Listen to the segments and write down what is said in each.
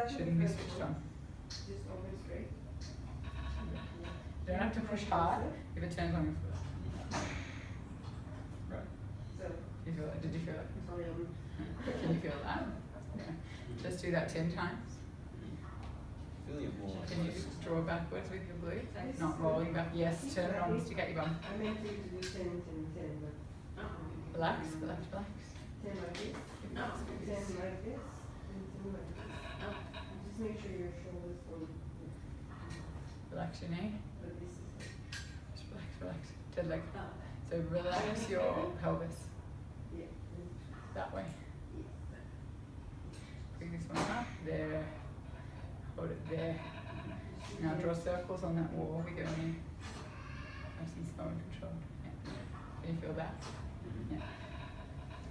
shouldn't be switched on. Just open straight. You don't have to push hard if it turns on your foot. Right. So, You feel it? Did you feel it? sorry, Can you feel that? Okay. Just do that 10 times. Feeling it more. Can you just draw backwards with your glute? Not rolling back. Yes, turn it on to get your bum. I meant you to do 10, 10, 10, but. Relax, relax, relax. 10 like this. 10 like this. And 10 like this. Just make sure your shoulders go. Relax your knee. But this is. Just relax, relax. Dead leg. So relax your pelvis. Yeah. That way. Bring this one up. There. Hold it there. Now draw circles on that wall with your knee. Nice and slow and controlled. Yeah. Can you feel that? Yeah.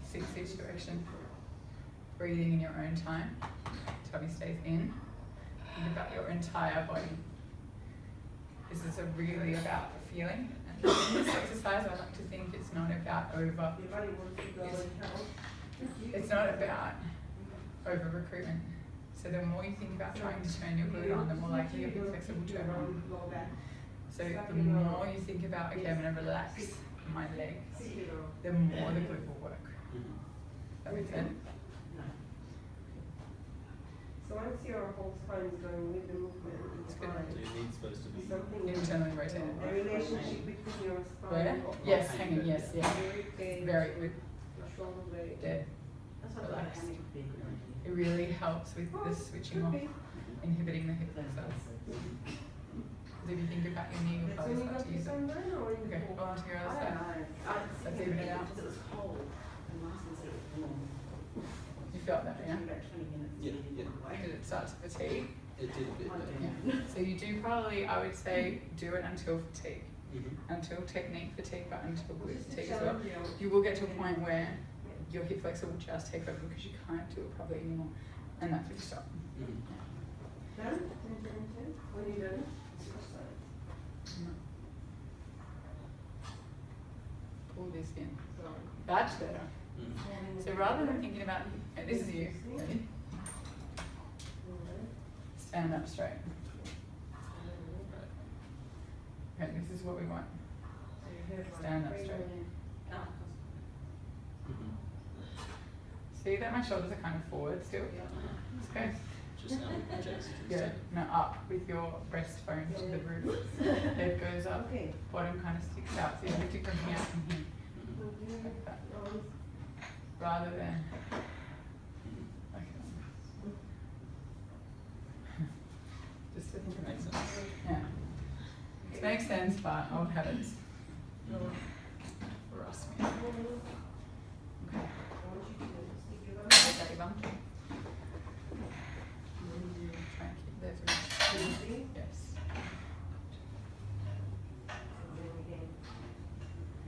Seat situation. Breathing in your own time. Tummy stays in. Think about your entire body. This is really about feeling. And in this exercise, I like to think it's not about over. Your body wants to go and help. It's not about over recruitment. So the more you think about trying to turn your glute on, the more likely you'll be flexible to turn on. So the more you think about, okay, I'm going to relax my legs, the more the glute will work. That makes sense? So once your whole spine is going with the movement, it's good. fine. So your knee's supposed to be Something Internally rotated. the relationship between your spine Where? and Yes, hanging, yes, yeah. your Very good. shoulder blade. Dead. Relax. It really helps with the switching off, inhibiting the hip flexor. Because if you think about your knee, you'll probably start to use it. Okay, go on to your other side. Let's even it out. You felt that, yeah? Yeah, yeah. Did it start to fatigue? It did a bit, Yeah. So you do probably, I would say, do it until fatigue. Mm-hmm. Until technique fatigue, but until glute fatigue as well. You will get to a point where your hip flexor will just take over because you can't do it properly anymore. And that's when you stop. Mm-hmm. Done? When you done? Pull this in. That's better. Mm-hmm. So rather than thinking about, this is you. Ready? Stand up straight. Okay, this is what we want. Stand up straight. Mm-hmm. See that my shoulders are kind of forward still? It's okay. Just chest. Good. No, up with your breastbone to the roof. Head goes up, Okay. bottom kind of sticks out. So you lift it from here and here. Like that. Rather than like just to think it makes sense. Yeah. It makes sense, but old habits. Rust me. Okay. Is that your bum? Try and keep those ribs. Yes.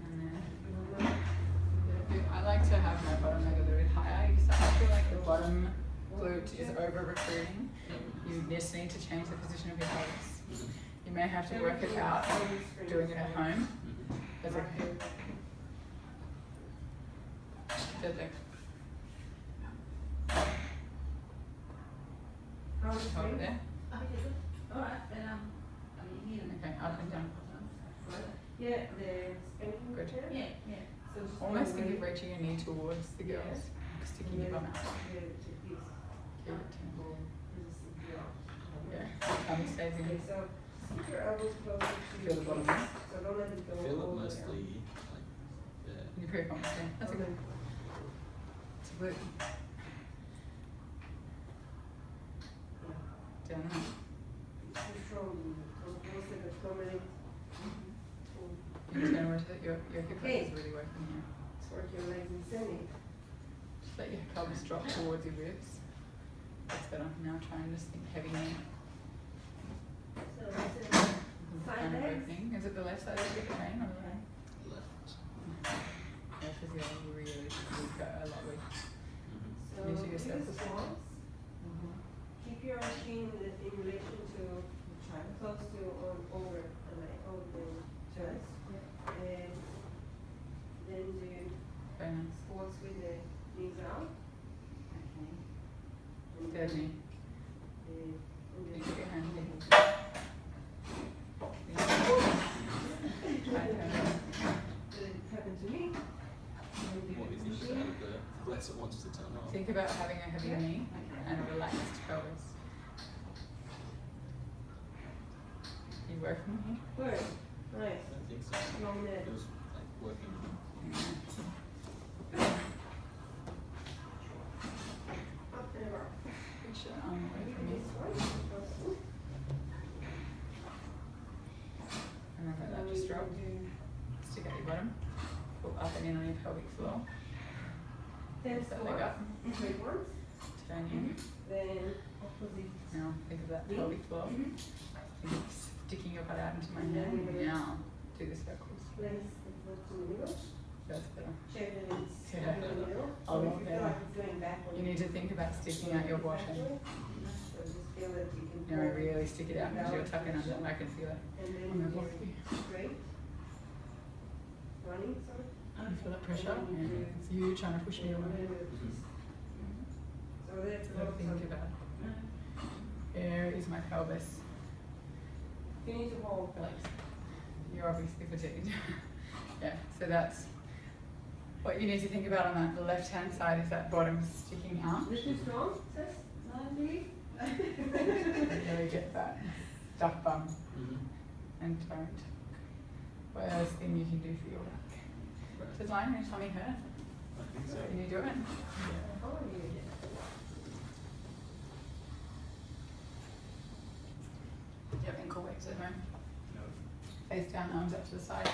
And then I like to have my bottom leg a little bit higher. You start to feel like the bottom glute is over recruiting. You just need to change the position of your pelvis. You may have to work it out doing it at home. That's okay. Dead leg. Hold it there. Okay, up and down. Yeah, the spanking. Good. Yeah, yeah. So just Almost think of reaching your knee towards the girls, sticking your bum out. Keep it tender. Yeah, tummy stays Okay, in. so keep your elbows closer to Feel the bottom there. So don't let it go. I feel all it the way mostly out. like there. You're pretty confident. That's a good. It's a glute. Down and up. Too strong. Most of the prominent. You're just going to rotate your hip flexor is really working here. Work your legs in semi. Just let your pelvis drop towards your ribs. That's better. Now try and just think heavy knee. So this is side Kind of legs. opening. Is it the left side of your pain or the right? Left. Yeah, because you're really weak a lot weak. Mm-hmm. So Usually do your the step is squats. Keep your chin in relation to close to or over the leg, over the chest. And then do Very nice. squats with the knees out. Dead knee. You put your hand in. Did it happen to me? What do you think about the lights it wants to turn off? Think about having a heavy knee and a relaxed pelvis. You working here? Good. I Nice. don't think so. Long neck. It was like working. Up and over. Push your arm away from you. And then let that just drop. Stick out your bottom. Pull up and in on your pelvic floor. Then Lift that leg up. Straight ones. Turn in. Then opposite. Now think of that Knee. pelvic floor. Think of sticking your butt out into my hand. Now do the circles. Place the foot to the middle. That's better. Check that it's Yeah. in the middle. A lot So if you feel better. like it's going backward. You need to think about sticking out your bottom. So just feel that you can. You know, really stick it out because you're tucking under. I can feel it. And then on my you body. straight. Running, sorry. You feel that pressure? Yeah. It's you trying to push me away. So that's So think about here is my pelvis. You need to hold. Relax. You're obviously fatigued. Yeah, so that's what you need to think about on that. The left hand side is that bottom sticking out. This is strong, sis? Really? Really get that duck bum and don't. Worst thing you can do for your back. Does lying on your tummy hurt? I think so. Can you do it? How are you? Do you have ankle weights at home? No. Face down, arms up to the side.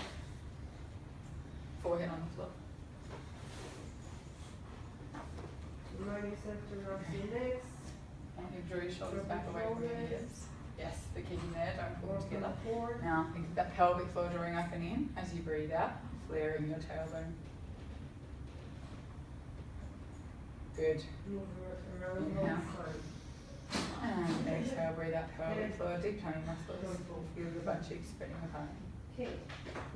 Forehead on the floor. Remind yourself to rub your necks. And you draw your shoulders back away from your hips. Yes, but keep them there, don't pull them Work on together. the core. Now think of that pelvic floor drawing up and in as you breathe out, flaring your tailbone. Good. Move around Inhale. both sides. And exhale, breathe out pelvic floor, deep tummy muscles. Feel your butt cheeks spreading apart. Okay,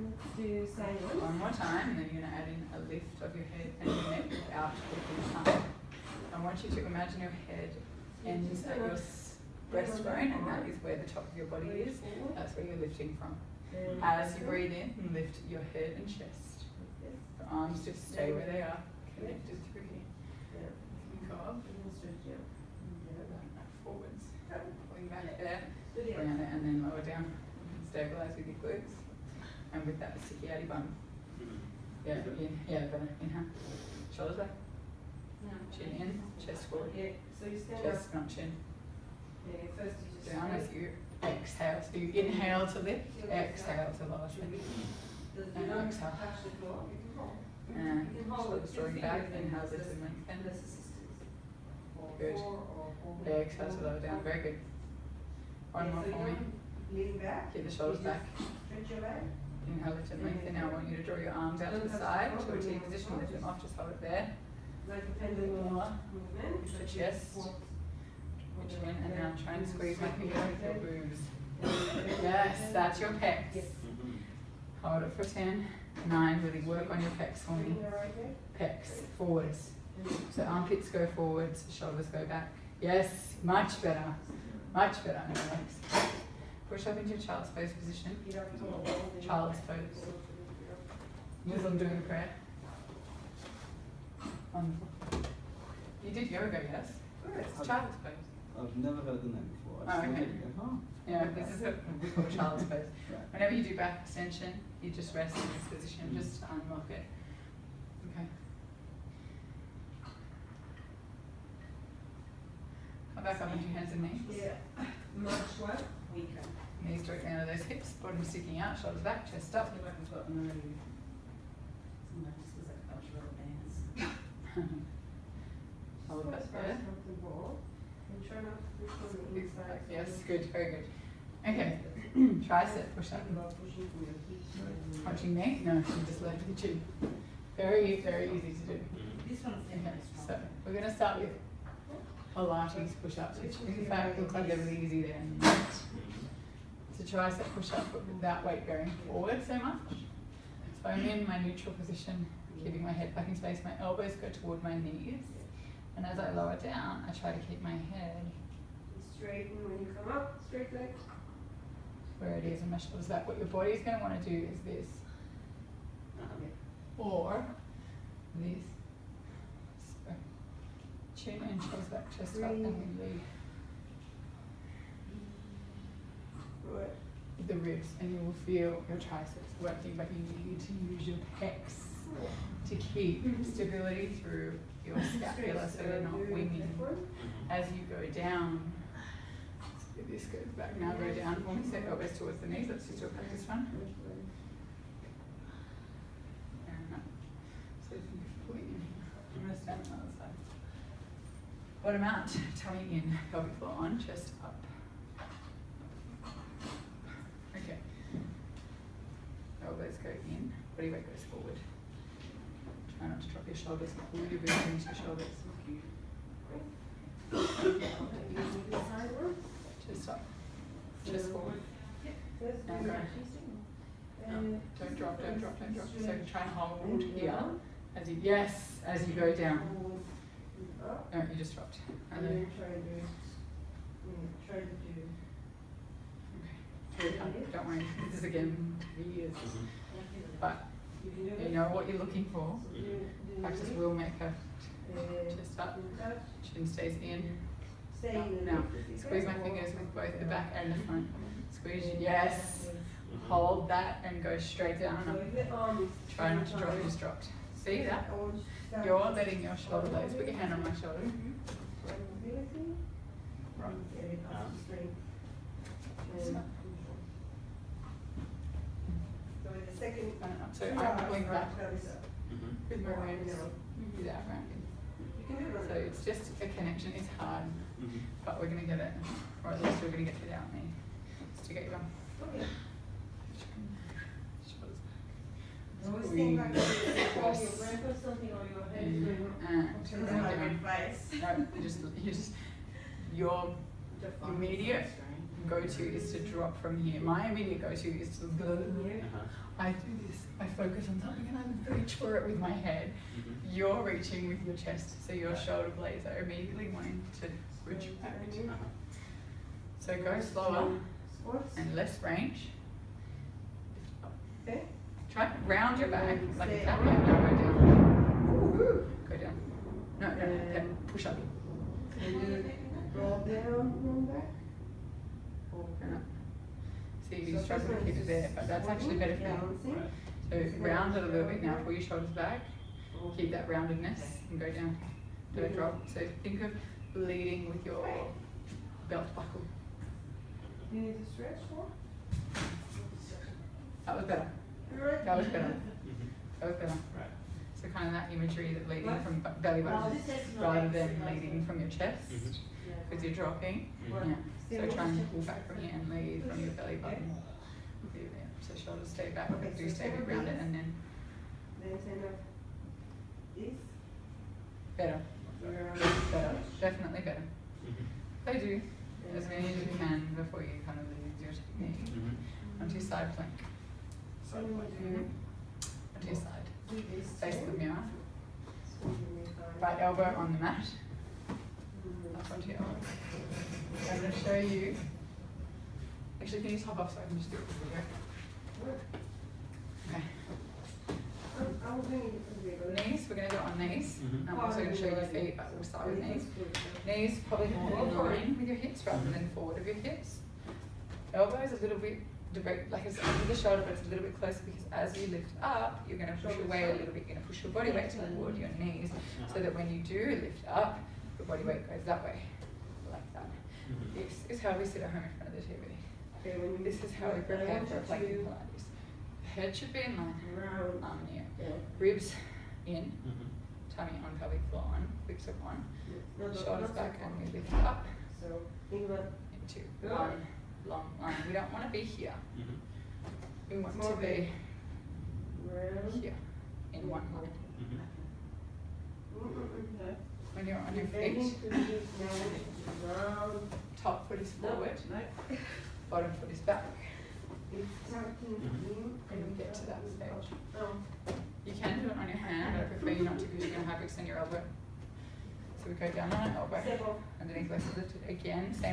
let's do side One one. more time, and then you're going to add in a lift of your head and your neck without lifting the tongue. I want you to imagine your head ends at your breastbone, and that is where the top of your body is. That's where you're lifting from. As you breathe in, lift your head and chest. The arms just stay where they are, connected through here. Think of forwards, pulling back there, bring it and then lower down. Stabilize with your glutes. And with that, sticky outy bum. Yeah, better. Inhale. Shoulders back. Chin in, chest forward. Yeah, so you stand up. Chest, not chin. Yeah, first you just Down as you exhale. So you inhale to lift, exhale to lower. And exhale. touch the floor. You can hold. And You can hold shoulders drawing back, inhale, lift and lengthen. Less assistance. Or Good. four or four. Exhale to lower down. Very good. One more so for me. Lean back. Keep the shoulders You just back. Stretch your back. Inhale, lift and lengthen. Now I want you to draw your arms out to the side to a T position. Lift them off, just hold it there. Like a pendulum Lower. movement. The chest. Reach in and now try and squeeze my fingers with your boobs. Yes, that's your pecs. Hold it for 10, 9, really work on your pecs for me. Pecs, forwards. So armpits go forwards, shoulders go back. Yes, much better. Much better. And relax. Push up into child's pose position. Child's pose. Muslim doing a prayer. Wonderful. You did yoga, yes? It's child's pose. I've never heard the name before. Oh, okay. Huh? Yeah, this is what we call child's pose. Right. Whenever you do back extension, you just rest in this position, just to unlock it. Okay. Come back up into your hands and knees. Yeah. Much what? Weaker. Knees directly under those hips, bottom sticking out, shoulders back, chest up. Hold that there. Comfortable. And try not to push on the inside. Yes, good, very good. Okay, tricep push up. About pushing from your feet. Watching me? No, you just left the chin. Very, very easy to do. This one's Okay, so we're going to start with Pilates push-ups, which in fact look like they're really easy there. It's a tricep push-up, but without weight going forward so much. So I'm in my neutral position, keeping my head back in space. My elbows go toward my knees, and as I lower down, I try to keep my head straight. where it is and my shoulders back. What your body is going to want to do is this, or this. So, chin in, shoulders back, chest up, and then lead. Right. With the ribs, and you will feel your triceps working, but you need to use your pecs to keep stability through your scapula so they're not winging. As you go down, this goes back, now go down for me, so elbows towards the knees, let's just do a practice one. And so you can pulling in. I'm going to stand on the other side. Bottom out, tummy in, pelvic floor on, chest up. Okay. Elbows go in, body weight goes forward. Try not to drop your shoulders, pull your boobs into your shoulders. Chest up, chest forward. Now go. Don't drop, don't drop, don't drop. So try and hold here as you, yes, as you go down. No, you just dropped. And then try to do. Okay, don't worry, this is again years. But you know what you're looking for. Practice will make her chest up, chin stays in. Now, squeeze my fingers with both the back and the front. Squeeze, yes. Hold that and go straight down. Try not to drop, you just dropped. See that? You're letting your shoulder blades, put your hand on my shoulder. Right. So I'm pulling back with my ribs without rounding. So it's just a connection, it's hard, but we're going to get it, or at least we're going to get it out me. Just to get you on. Always think back to your breath or something on your head. Your immediate go-to is to drop from here. My immediate go-to is to go here. I do this, I focus on something and I reach for it with my head. You're reaching with your chest, so your shoulder blades are immediately wanting to reach back. So go slower and less range. Okay. Try to round your back like a cat. Now go down. Go down. No, push up. And you roll down, roll back. See, you struggle to keep it there, but that's actually better for you. So round it a little bit now, pull your shoulders back, keep that roundedness and go down. Don't drop. So think of leading with your belt buckle. You need to stretch more? That was better. That was better. That was better. So kind of that imagery that leading from belly button rather than leading from your chest because you're dropping. Yeah. So try and pull back from here and lead from your belly button. Yeah. So shoulders stay back, but do stay a bit rounded and then. Then send up this. Better. Better. Definitely better. They do. As many as you can before you kind of lose your technique. Onto your side plank. Onto your side. Face the mirror. Right elbow on the mat. Up onto your elbow. I'm going to show you. Actually, can you top off so I can just do it with you? Okay. Knees, we're going to do it on knees. I'm also going to show you your feet, but we'll start with knees. Knees probably more in line with your hips rather than forward of your hips. Elbows a little bit direct, like it's under the shoulder, but it's a little bit closer because as you lift up, you're going to push away a little bit. You're going to push your body weight toward your knees so that when you do lift up, your body weight goes that way, like that. This is how we sit at home in front of the TV. This is how we prepare for a plank in Pilates. Head should be in line, arm near, ribs in, tummy on, pelvic floor on, hips up on, shoulders back, and we lift up into one long line. We don't want to be here. We want to be here in one line. When you're on your feet, top foot is forward, bottom foot is back. And we get to that stage. You can do it on your hand, but I prefer you not to because you're going to have to extend your elbow. So we go down on an elbow, underneath, let's lift it again, same.